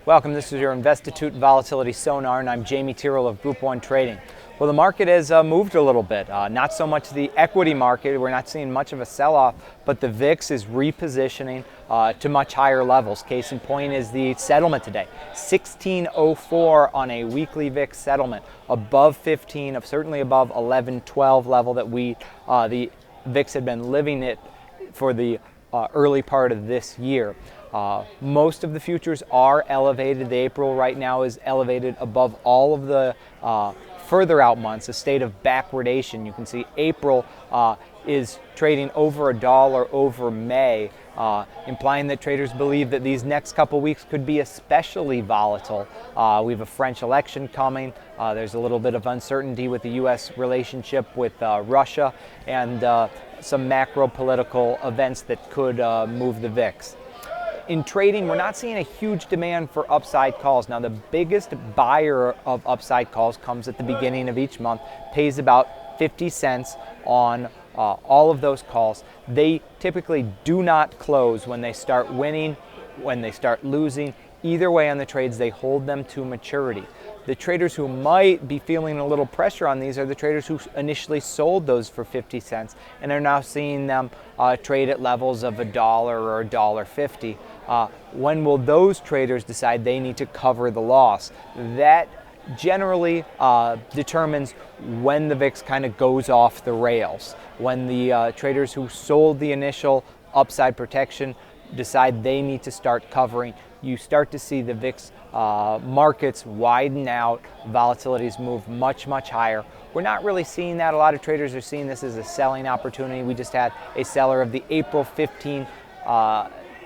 Welcome, this is your Investitute Volatility Sonar, and I'm Jamie Tyrrell of Group 1 Trading. Well, the market has moved a little bit. Not so much the equity market, we're not seeing much of a sell-off, but the VIX is repositioning to much higher levels. Case in point is the settlement today, 1604 on a weekly VIX settlement, above 15, certainly above 11-12 level that the VIX had been living it for the early part of this year. Most of the futures are elevated. The April right now is elevated above all of the further out months, a state of backwardation. You can see April is trading over $1 over May, implying that traders believe that these next couple weeks could be especially volatile. We have a French election coming. There's a little bit of uncertainty with the U.S. relationship with Russia, and some macro political events that could move the VIX. In trading, we're not seeing a huge demand for upside calls. Now, the biggest buyer of upside calls comes at the beginning of each month, pays about 50 cents on all of those calls. They typically do not close when they start winning, when they start losing. Either way on the trades, they hold them to maturity. The traders who might be feeling a little pressure on these are the traders who initially sold those for 50 cents and are now seeing them trade at levels of $1 or $1.50. When will those traders decide they need to cover the loss? That generally determines when the VIX kind of goes off the rails. When the traders who sold the initial upside protection decide they need to start covering, you start to see the VIX markets widen out, volatilities move much higher. We're not really seeing that. A lot of traders are seeing this as a selling opportunity. We just had a seller of the April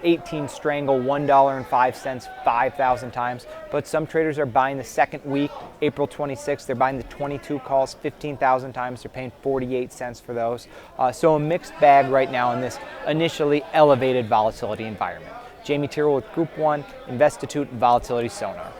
18 strangle, $1.05, 5,000 times. But some traders are buying the second week, April 26th. They're buying the 22 calls, 15,000 times. They're paying 48 cents for those. So a mixed bag right now in this initially elevated volatility environment. Jamie Tyrrell with Group 1, Investitute Volatility Sonar.